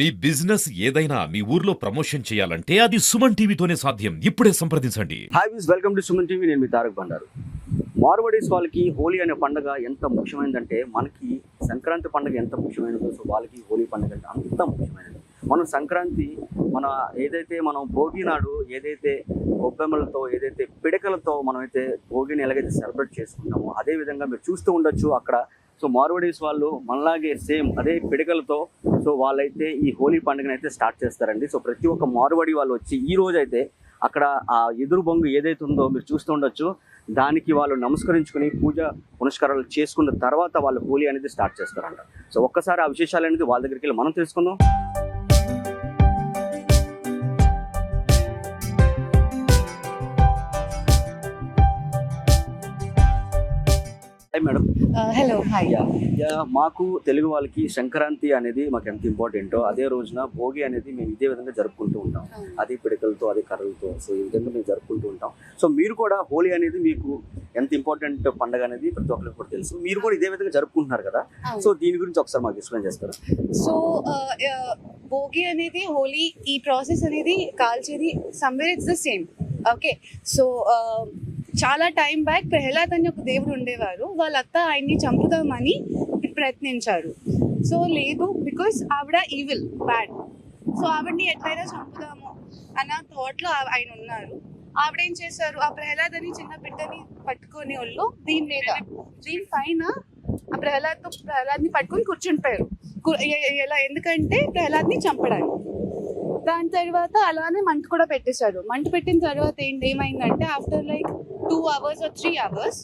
మీ business ఏదైనా మీ ఊర్లో promotion చేయాలంటే అది సుమన్ టీవీతోనే సాధ్యం. ఇప్పుడే సంప్రదించండి. హాయ్ విస్ వెల్కమ్ టు సుమన్ టీవీ. నేను మీ తారక్ బండారు. మార్వాడీస్ వాళ్ళకి హోలీ అనే పండుగ ఎంత ముఖ్యమైనదంటే మనకి సంక్రాంతి పండుగ ఎంత ముఖ్యమైనదో సో వాళ్ళకి హోలీ పండుగ అంటే అంత ముఖ్యమైనది. మనం సంక్రాంతి మనం భోగి నాడు ఏదైతే గొబ్బెమ్మలతో ఏదైతే పిడకలతో మనమైతే భోగిని ఎలాగైతే సెలబ్రేట్ చేసుకుంటామో అదే విధంగా మీరు చూస్తూ ఉండొచ్చు అక్కడ. సో మార్వాడీస్ వాళ్ళు మనలాగే సేమ్ అదే పిడకలతో సో వాళ్ళైతే ఈ హోలీ పండుగను అయితే స్టార్ట్ చేస్తారండి. సో ప్రతి ఒక్క మార్వాడి వాళ్ళు వచ్చి ఈ రోజు అయితే అక్కడ ఆ ఎదురు బొంగు ఏదైతే ఉందో మీరు చూస్తూ ఉండొచ్చు, దానికి వాళ్ళు నమస్కరించుకుని పూజ పునస్కారాలు చేసుకున్న తర్వాత వాళ్ళు హోలీ అనేది స్టార్ట్ చేస్తారంట. సో ఒక్కసారి ఆ విశేషాలు అనేది వాళ్ళ దగ్గరికి వెళ్ళి మనం తెలుసుకుందాం. Madam hello hi. మాకు తెలుగు వాళ్ళకి సంక్రాంతి అనేది మాకు ఎంత ఇంపార్టెంటో అదే రోజున భోగి అనేది మేము ఇదే విధంగా జరుపుకుంటూ ఉంటాం. అదే పిడకలతో అదే కర్రలతో సో ఈ విధంగా మేము జరుపుకుంటూ ఉంటాం. సో మీరు కూడా హోలీ అనేది మీకు ఎంత ఇంపార్టెంట్ పండుగ అనేది ప్రతి ఒక్కరికి కూడా తెలుసు. మీరు కూడా ఇదే విధంగా జరుపుకుంటున్నారు కదా, సో దీని గురించి ఒకసారి మాకు ఎక్స్ప్లెయిన్ చేస్తారా? సో భోగి అనేది హోలీ ఈ ప్రాసెస్ అనేది కాల్చేది somewhere it's the same. Okay, so చాలా టైం బ్యాక్ ప్రహ్లాద్ అని ఒక దేవుడు ఉండేవారు. వాళ్ళ అత్త ఆయన్ని చంపుదామని ప్రయత్నించారు. సో లేదు, బికాస్ ఆవిడ ఈవిల్ బ్యాడ్, సో ఆవిడని ఎట్లయినా చంపుదాము అన్న థాట్లో ఆయన ఉన్నారు. ఆవిడేం చేశారు, ఆ ప్రహ్లాద్ అని చిన్న బిడ్డని పట్టుకొని వాళ్ళు దీనిపైన ఆ ప్రహ్లాద్ని పట్టుకొని కూర్చుంటారు. ఎలా, ఎందుకంటే ప్రహ్లాద్ని చంపడానికి. దాని తర్వాత అలానే మంట కూడా పెట్టేశారు. మంట పెట్టిన తర్వాత ఏమైందంటే after like 2 hours or 3 hours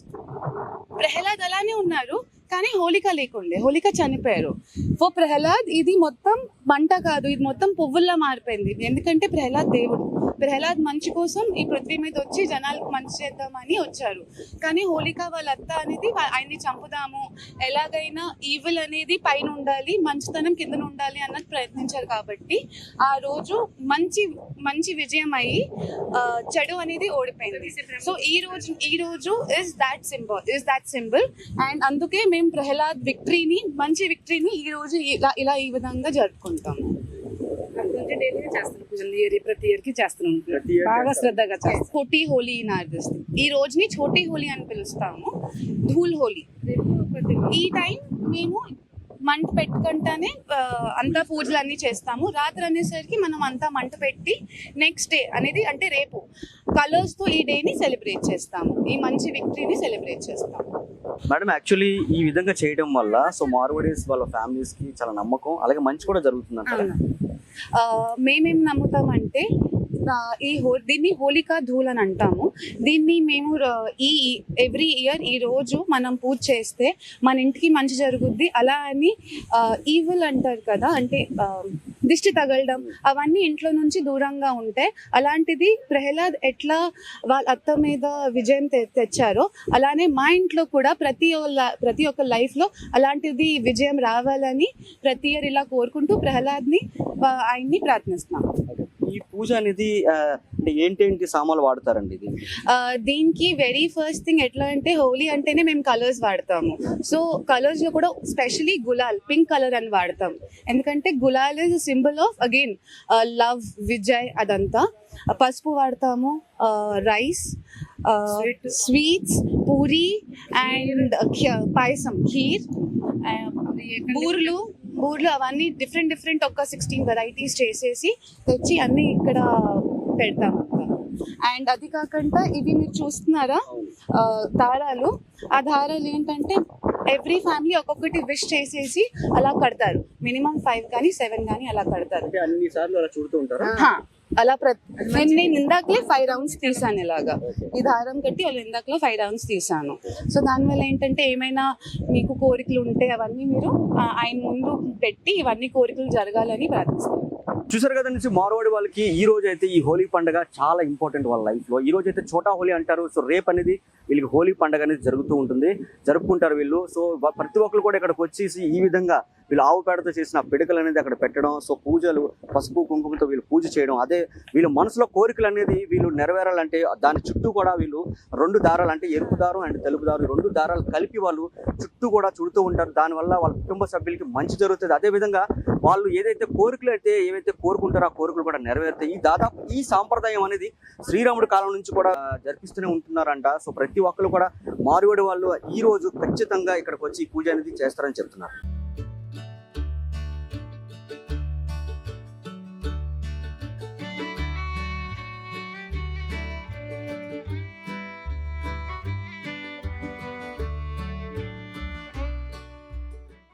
Prahlad అలానే ఉన్నారు, కానీ హోలిక లేకుండే. హోలిక చనిపోయారు. ఫర్ ప్రహ్లాద్ ఇది మొత్తం మంట కాదు, ఇది మొత్తం పువ్వుల్లా మారిపోయింది. ఎందుకంటే ప్రహ్లాద్ దేవుడు, ప్రహ్లాద్ మంచి కోసం ఈ పృథ్వీ మీద వచ్చి జనాలకు మంచి చేద్దామని వచ్చారు. కానీ హోలిక వాళ్ళ అత్త అనేది ఆయన్ని చంపుదాము, ఎలాగైనా ఈవిల్ అనేది పైన ఉండాలి, మంచితనం కింద ఉండాలి అన్నది ప్రయత్నించారు. కాబట్టి ఆ రోజు మంచి విజయం అయ్యి చెడు అనేది ఓడిపోయింది. సో ఈ రోజు ఇస్ దాట్ సింబల్ అండ్ అందుకే మేము ప్రహ్లాద్ మంచి విక్టరీని ఈ రోజు ఇలా ఈ విధంగా జరుపుకుంటాము. ప్రతి ఇయర్ కి చేస్తున్నాం, బాగా శ్రద్ధగా చేస్తాం. छोटी होली ఈ రోజుని छोटी होली అని పిలుస్తాము, ధూల్ హోలీ. ఈ టైం మేము మంట పెట్టుకుంటానే అంతా పూజలు అన్నీ చేస్తాము. రాత్రి అనేసరికి మనం అంతా మంట పెట్టి నెక్స్ట్ డే అనేది అంటే రేపు కలర్స్తో ఈ డేని సెలబ్రేట్ చేస్తాము, ఈ మంచి విక్టరీని సెలబ్రేట్ చేస్తాము. మేడం యాక్చువల్లీ ఈ విధంగా చేయడం వల్ల సో మార్వాడీస్ వాళ్ళ ఫ్యామిలీస్ కి చాలా నమ్మకం, అలాగే మంచి కూడా జరుగుతుంది. మేమేం నమ్ముతామంటే దీన్ని హోలికా ధూల్ అని అంటాము. దీన్ని మేము ఎవ్రీ ఇయర్ ఈ రోజు మనం పూజ చేస్తే మన ఇంటికి మంచి జరుగుద్ది. అలా అని ఈవిల్ అంటారు కదా, అంటే దిష్టి తగలడం అవన్నీ ఇంట్లో నుంచి దూరంగా ఉంటే, అలాంటిది ప్రహ్లాద్ ఎట్లా వాళ్ళ అత్త మీద విజయం తెచ్చారో అలానే మా ఇంట్లో కూడా ప్రతి ఒక్క లైఫ్లో అలాంటిది విజయం రావాలని ప్రతి ఇయర్ ఇలా కోరుకుంటూ ఆయన్ని ప్రార్థిస్తున్నాం. ఈ పూజ అనేది అంటే ఏంటి సామాన్లు వాడతారండి దీనికి వెరీ ఫస్ట్ థింగ్ ఎట్లా అంటే హోలీ అంటేనే మేము కలర్స్ వాడతాము. సో కలర్స్ లో కూడా స్పెషలీ గులాల్, పింక్ కలర్ అని వాడతాం. ఎందుకంటే gulal is symbol of again love, Vijay, అదంతా. పసుపు వాడతాము, రైస్, స్వీట్స్, పూరి అండ్ పాయసం, ఖీర్, బూర్లు అవన్నీ డిఫరెంట్ ఒక 16 వెరైటీస్ చేసేసి తెచ్చి అన్ని ఇక్కడ పెడతాం. అండ్ అది కాకుండా ఇవి మీరు చూస్తున్నారా దారాలు, ఆ దారాలు ఏంటంటే ఎవ్రీ ఫ్యామిలీ ఒక్కొక్కటి విష్ చేసేసి అలా కడతారు. మినిమం 5 కానీ 7 కానీ అలా కడతారు. అలా నేను ఇందాకలే 5 rounds తీసాను. ఇలాగా ఈ దారం కట్టి వాళ్ళు ఇందాకలో 5 rounds తీసాను. సో దానివల్ల ఏంటంటే ఏమైనా మీకు కోరికలు ఉంటే అవన్నీ మీరు ఆయన ముందు పెట్టి ఇవన్నీ కోరికలు జరగాలని ప్రార్థిస్తాను. చూసారు కదండి, మార్వాడి వాళ్ళకి ఈ రోజు అయితే ఈ హోలీ పండుగ చాలా ఇంపార్టెంట్ వాళ్ళ లైఫ్ లో. ఈ రోజు అయితే చోటా హోలీ అంటారు. సో రేపు అనేది వీళ్ళకి హోలీ పండుగ అనేది జరుగుతూ ఉంటుంది, జరుపుకుంటారు వీళ్ళు. సో ప్రతి ఒక్కరు కూడా ఇక్కడికి వచ్చేసి ఈ విధంగా వీళ్ళు ఆవు పేడతో చేసిన పిడకలు అనేది అక్కడ పెట్టడం, సో పూజలు పసుపు కుంకుమతో వీళ్ళు పూజ చేయడం, అదే వీళ్ళ మనసులో కోరికలు అనేది వీళ్ళు నెరవేరాలంటే దాని చుట్టూ కూడా వీళ్ళు 2 దారాలు అంటే ఎరుపు దారం అండ్ తెలుపు దారం 2 దారాలు కలిపి వాళ్ళు చుట్టూ కూడా చుడుతూ ఉంటారు. దానివల్ల వాళ్ళ కుటుంబ సభ్యులకి మంచి జరుగుతుంది. అదేవిధంగా వాళ్ళు ఏదైతే కోరుకుంటారో ఆ కోరికలు కూడా నెరవేరుతాయి. దాదాపు ఈ సాంప్రదాయం అనేది శ్రీరాముడి కాలం నుంచి కూడా జరిపిస్తూనే ఉంటున్నారంట. సో ప్రతి ఒక్కరు కూడా మార్వాడి వాళ్ళు ఈ రోజు ఖచ్చితంగా ఇక్కడికి వచ్చి ఈ పూజ అనేది చేస్తారని చెప్తున్నారు.